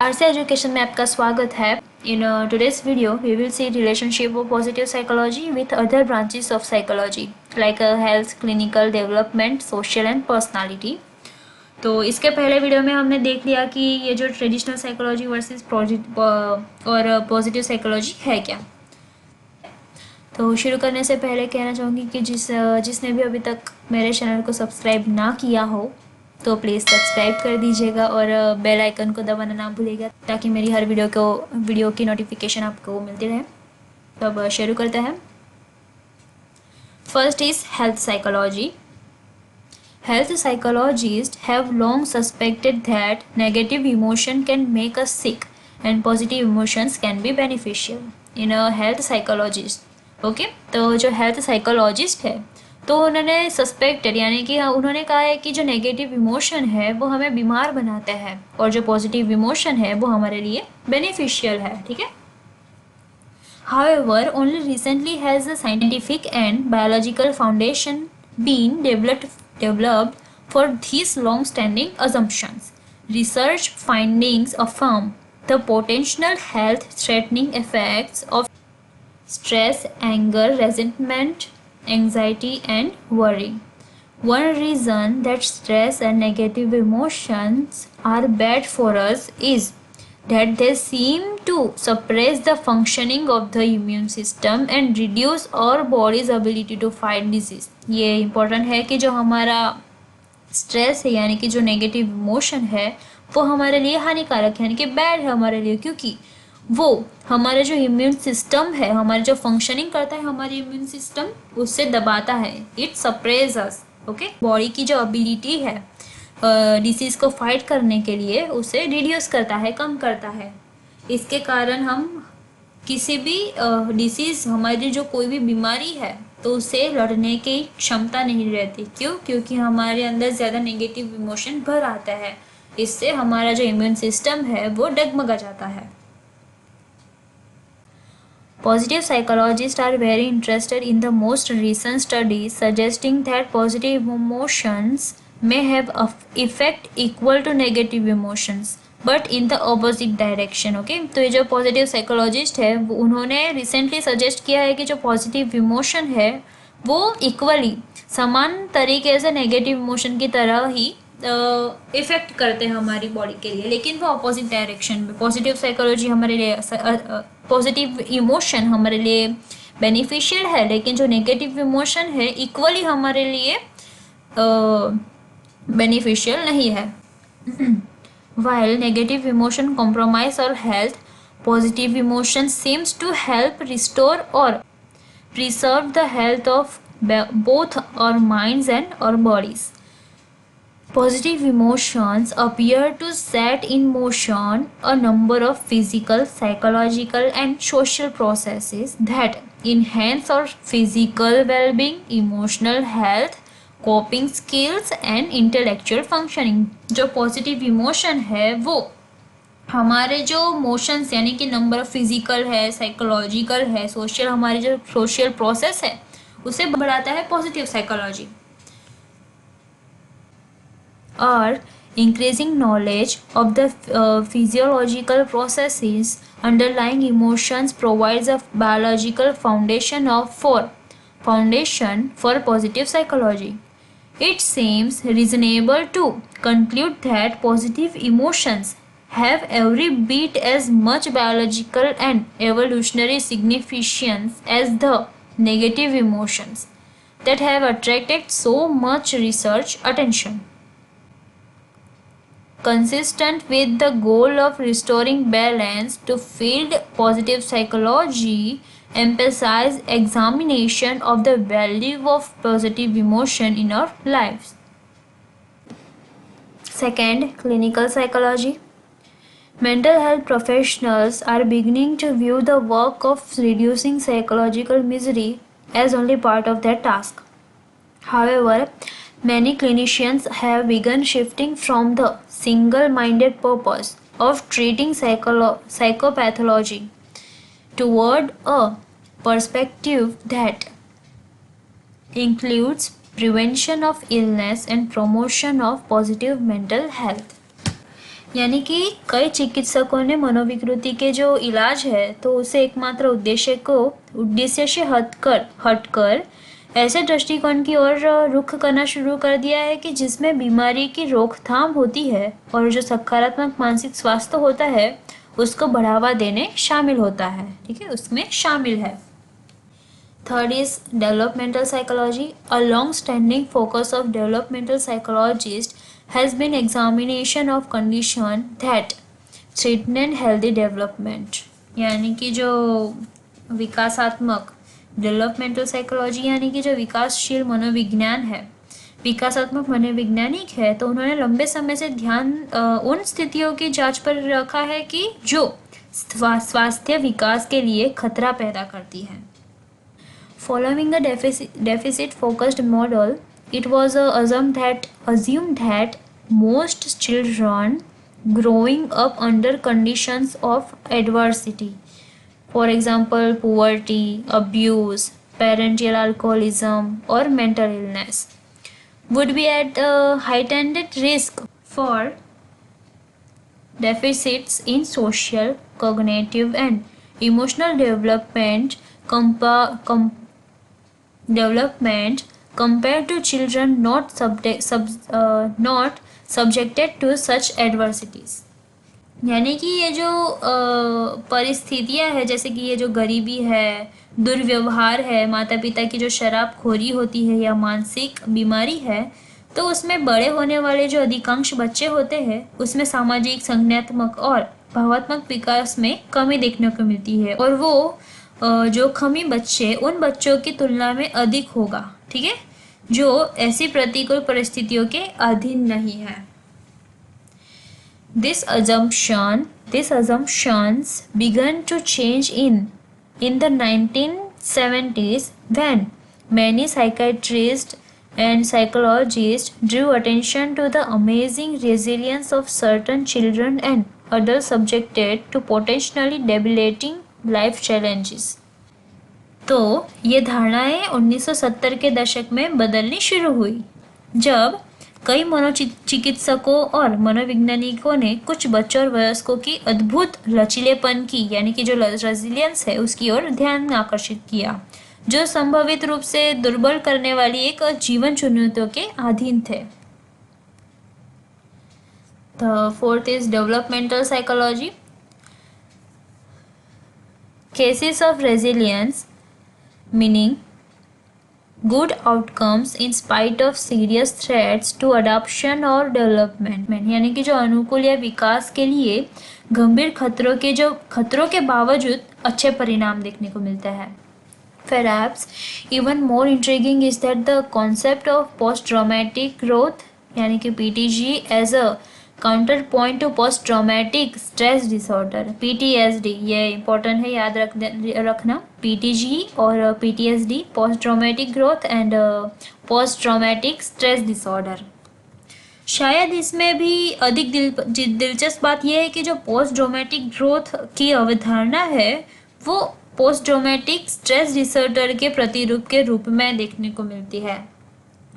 RC education में आपका स्वागत है। इन today's video we will see relationship of positive psychology with other branches of psychology like health, clinical development, social and personality। तो इसके पहले video में हमने देख लिया कि ये जो ट्रेडिशनल साइकोलॉजी वर्सेस और पॉजिटिव साइकोलॉजी है क्या। तो शुरू करने से पहले कहना चाहूँगी कि जिसने भी अभी तक मेरे चैनल को सब्सक्राइब ना किया हो तो प्लीज़ सब्सक्राइब कर दीजिएगा और बेल आइकन को दबाना ना भूलिएगा ताकि मेरी हर वीडियो की नोटिफिकेशन आपको मिलती रहे। तो अब शुरू करते हैं। First is health psychology. Health psychologists have long suspected that negative emotion can make us sick and positive emotions can be beneficial in a health psychologist. Okay तो जो हेल्थ साइकोलॉजिस्ट है तो उन्होंने सस्पेक्टेड यानी कि उन्होंने कहा है कि जो नेगेटिव इमोशन है वो हमें बीमार बनाता है और जो पॉजिटिव इमोशन है वो हमारे लिए बेनिफिशियल है। ठीक है। However, only recently has the scientific and biological foundation been developed for these long-standing assumptions. Research findings affirm the potential health-threatening effects of stress, anger, resentment, anxiety, and worry. One reason that stress and negative emotions are bad for us is that they seem to suppress the functioning of the immune system and reduce our body's ability to fight disease. ये important है कि जो हमारा stress है यानी कि जो negative emotion है वो हमारे लिए हानिकारक है यानी कि बैड है हमारे लिए, क्योंकि वो हमारा जो इम्यून सिस्टम है, हमारा जो फंक्शनिंग करता है हमारी इम्यून सिस्टम उससे दबाता है। It suppress us. Okay, body की जो एबिलिटी है डिसीज को फाइट करने के लिए उसे रिड्यूस करता है, कम करता है। इसके कारण हम किसी भी डिसीज, हमारी जो कोई भी बीमारी है तो उससे लड़ने की क्षमता नहीं रहती। क्यों? क्योंकि हमारे अंदर ज़्यादा नेगेटिव इमोशन भर आता है। इससे हमारा जो इम्यून सिस्टम है वो डगमगा जाता है। Positive psychologists are very interested in the most recent studies suggesting that positive emotions may have an effect equal to negative emotions but in the opposite direction. Okay, तो ये जो पॉजिटिव साइकोलॉजिस्ट है वो उन्होंने रिसेंटली सजेस्ट किया है कि जो पॉजिटिव इमोशन है वो इक्वली समान तरीके से नेगेटिव इमोशन की तरह ही इफेक्ट करते हैं हमारी बॉडी के लिए, लेकिन वो अपोजिट डायरेक्शन में। पॉजिटिव साइकोलॉजी हमारे लिए पॉजिटिव इमोशन हमारे लिए बेनिफिशियल है, लेकिन जो नेगेटिव इमोशन है इक्वली हमारे लिए बेनिफिशियल नहीं है। While negative emotion compromise our health, positive emotion seems to help restore or preserve the health of both our minds and our bodies. Positive emotions appear to set in motion a number of physical, psychological, and social processes that enhance our physical well-being, emotional health, coping skills, and intellectual functioning. जो positive emotion है वो हमारे जो motions यानी कि number of physical है, psychological है, social, हमारी जो सोशल प्रोसेस है उसे बढ़ाता है positive psychology. Our increasing knowledge of the physiological processes underlying emotions provides a biological foundation for positive psychology. It seems reasonable to conclude that positive emotions have every bit as much biological and evolutionary significance as the negative emotions that have attracted so much research attention. Consistent with the goal of restoring balance to field, positive psychology emphasizes examination of the value of positive emotion in our lives. Second, clinical psychology. Mental health professionals are beginning to view the work of reducing psychological misery as only part of their task. However, many clinicians have begun shifting from the single-minded purpose of treating psychopathology toward a perspective that includes prevention of illness and promotion of positive mental health. यानी कि कई चिकित्सकों ने मनोविकृति के जो इलाज है तो उसे एकमात्र उद्देश्य से हटकर ऐसे दृष्टिकोण की ओर रुख करना शुरू कर दिया है कि जिसमें बीमारी की रोकथाम होती है और जो सकारात्मक मानसिक स्वास्थ्य होता है उसको बढ़ावा देने शामिल होता है। ठीक है, उसमें शामिल है। Third is developmental psychology. A long-standing focus of developmental psychologists has been examination of condition that threaten healthy development. यानी कि जो विकासात्मक डेवलपमेंटल साइकोलॉजी यानी कि जो विकासशील मनोविज्ञान है, विकासात्मक मनोवैज्ञानिक है, तो उन्होंने लंबे समय से ध्यान उन स्थितियों की जांच पर रखा है कि जो स्वास्थ्य विकास के लिए खतरा पैदा करती है। Following a deficit-focused model, it was assumed that most children growing up under conditions of adversity, for example, poverty, abuse, parental alcoholism, or mental illness, would be at a heightened risk for deficits in social, cognitive, and emotional development compared to children not subjected to such adversities. यानी कि ये जो परिस्थितियां है, जैसे कि ये जो गरीबी है, दुर्व्यवहार है, माता पिता की जो शराबखोरी होती है या मानसिक बीमारी है, तो उसमें बड़े होने वाले जो अधिकांश बच्चे होते हैं उसमें सामाजिक, संज्ञानात्मक और भावात्मक विकास में कमी देखने को मिलती है और वो जोखिमी बच्चे उन बच्चों की तुलना में अधिक होगा। ठीक है, जो ऐसी प्रतिकूल परिस्थितियों के अधीन नहीं है। These assumptions began to change in the 1970s when many psychiatrists and psychologists drew attention to the amazing resilience of certain children and adults subjected to potentially debilitating life challenges. तो ये धारणाएं 1970 के दशक में बदलनी शुरू हुई जब कई मनोचिकित्सकों और मनोवैज्ञानिकों ने कुछ बच्चों और वयस्कों की अद्भुत लचीलेपन की यानी कि जो रेजिलियंस है उसकी ओर ध्यान आकर्षित किया, जो संभावित रूप से दुर्बल करने वाली एक जीवन चुनौतियों के अधीन थे। The fourth is developmental psychology. Cases of resilience, meaning good outcomes in spite of serious threats to adoption or development, यानी कि जो अनुकूल या विकास के लिए गंभीर खतरों के बावजूद अच्छे परिणाम देखने को मिलता है। Perhaps even more intriguing is that the concept of post-traumatic growth, यानी कि PTG, as a counterpoint to post traumatic stress disorder, PTSD, ये इंपॉर्टेंट है, याद रखना। PTG और PTSD, post traumatic growth and post traumatic stress disorder. शायद इसमें भी अधिक दिलचस्प बात यह है कि जो पोस्ट ट्रॉमेटिक ग्रोथ की अवधारणा है वो पोस्ट ट्रॉमेटिक स्ट्रेस डिसऑर्डर के प्रतिरूप के रूप में देखने को मिलती है।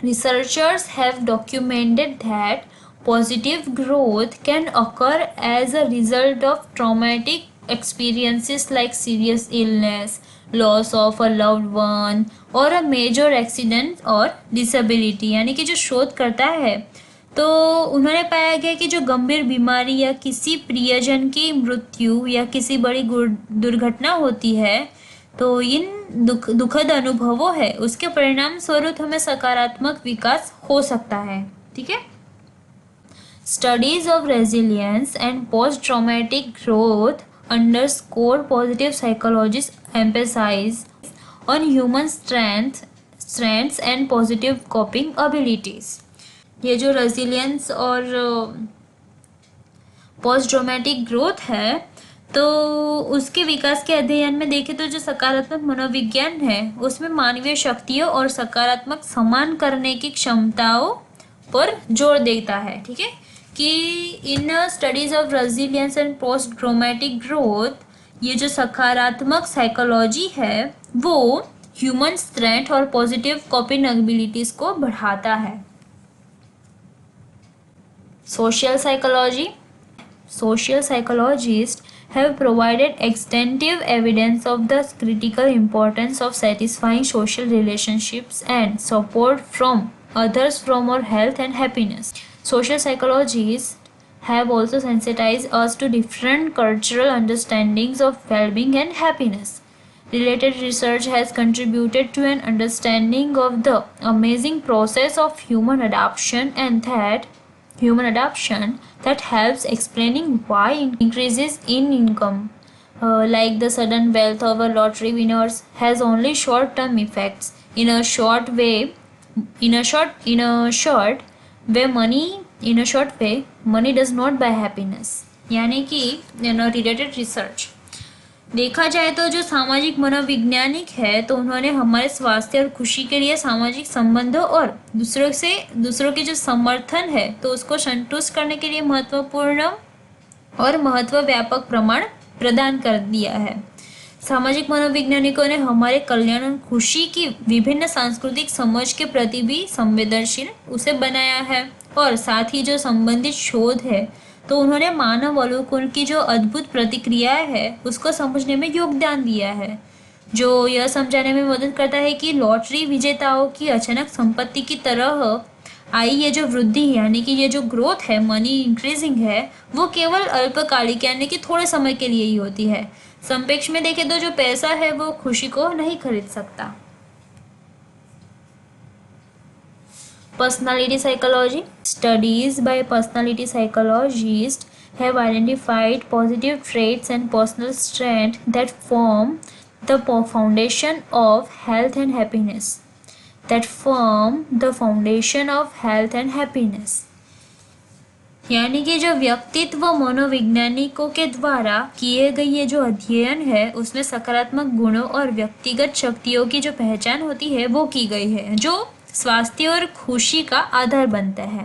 Researchers have documented that positive growth can occur as a result of traumatic experiences like serious illness, loss of a loved one, or a major accident or disability। यानी कि जो शोध करता है तो उन्होंने पाया गया कि जो गंभीर बीमारी या किसी प्रियजन की मृत्यु या किसी बड़ी दुर्घटना होती है तो इन दुखद अनुभवों है उसके परिणाम स्वरूप हमें सकारात्मक विकास हो सकता है। ठीक है, Studies of resilience and post-traumatic growth underscore positive psychology's emphasis on human strengths and positive coping abilities। ये जो resilience और post-traumatic growth है तो उसके विकास के अध्ययन में देखें तो जो सकारात्मक मनोविज्ञान है उसमें मानवीय शक्तियों और सकारात्मक समान करने की क्षमताओं पर जोर देता है। ठीक है, कि in studies of resilience and post traumatic growth ये जो सकारात्मक साइकोलॉजी है वो ह्यूमन स्ट्रेंथ और पॉजिटिव कॉपिंग एबिलिटीज को बढ़ाता है। Social psychology social psychologists have provided extensive evidence of the critical importance of satisfying social relationships and support from others from our health and happiness. Social psychologists have also sensitized us to different cultural understandings of well-being and happiness. Related research has contributed to an understanding of the amazing process of human adaptation that helps explaining why increases in income, like the sudden wealth of a lottery winners, has only short-term effects. In a short way money does not buy happiness. यानी कि related research देखा जाए तो जो सामाजिक मनोवैज्ञानिक है तो उन्होंने हमारे स्वास्थ्य और खुशी के लिए सामाजिक संबंधों और दूसरों के जो समर्थन है तो उसको संतुष्ट करने के लिए महत्वपूर्ण और महत्व व्यापक प्रमाण प्रदान कर दिया है। सामाजिक मनोवैज्ञानिकों ने हमारे कल्याण और खुशी की विभिन्न सांस्कृतिक समझ के प्रति भी संवेदनशील उसे बनाया है और साथ ही जो संबंधित शोध है तो उन्होंने मानव अवलोकन की जो अद्भुत प्रतिक्रियाएं है उसको समझने में योगदान दिया है, जो यह समझाने में मदद करता है कि लॉटरी विजेताओं की अचानक संपत्ति की तरह आई ये जो वृद्धि यानी कि ये जो ग्रोथ है, मनी इंक्रीजिंग है, वो केवल अल्पकालिक यानी कि थोड़े समय के लिए ही होती है। संपेक्ष में देखें तो जो पैसा है वो खुशी को नहीं खरीद सकता। Personality psychology. Studies by personality psychologists have identified positive traits and personal strength that form the foundation of health and happiness. यानी कि जो व्यक्तित्व मनोवैज्ञानिकों के द्वारा किए गए ये जो अध्ययन है उसमें सकारात्मक गुणों और व्यक्तिगत शक्तियों की जो पहचान होती है वो की गई है जो स्वास्थ्य और खुशी का आधार बनता है।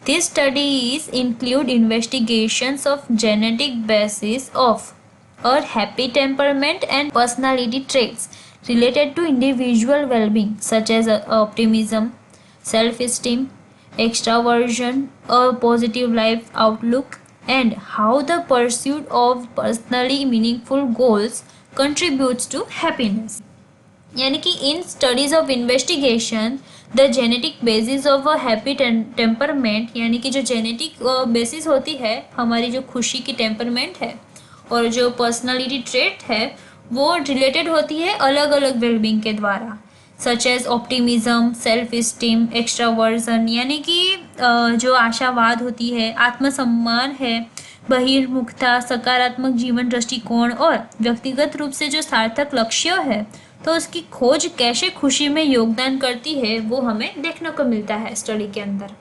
These studies include investigations of genetic basis of or happy temperament and personality traits related to individual well-being such as optimism, self-esteem, extraversion, a positive life outlook, and how the pursuit of personally meaningful goals contributes to happiness. यानी कि in studies of investigation the genetic basis of a happy temperament यानी कि जो genetic basis होती है हमारी जो खुशी की टेम्परमेंट है और जो पर्सनालिटी ट्रेट है वो रिलेटेड होती है अलग अलग वेलबींग के द्वारा, such as optimism, self esteem, extraversion यानी कि जो आशावाद होती है, आत्मसम्मान है, बहिर्मुखता, सकारात्मक जीवन दृष्टिकोण और व्यक्तिगत रूप से जो सार्थक लक्ष्य है तो उसकी खोज कैसे खुशी में योगदान करती है वो हमें देखने को मिलता है स्टडी के अंदर।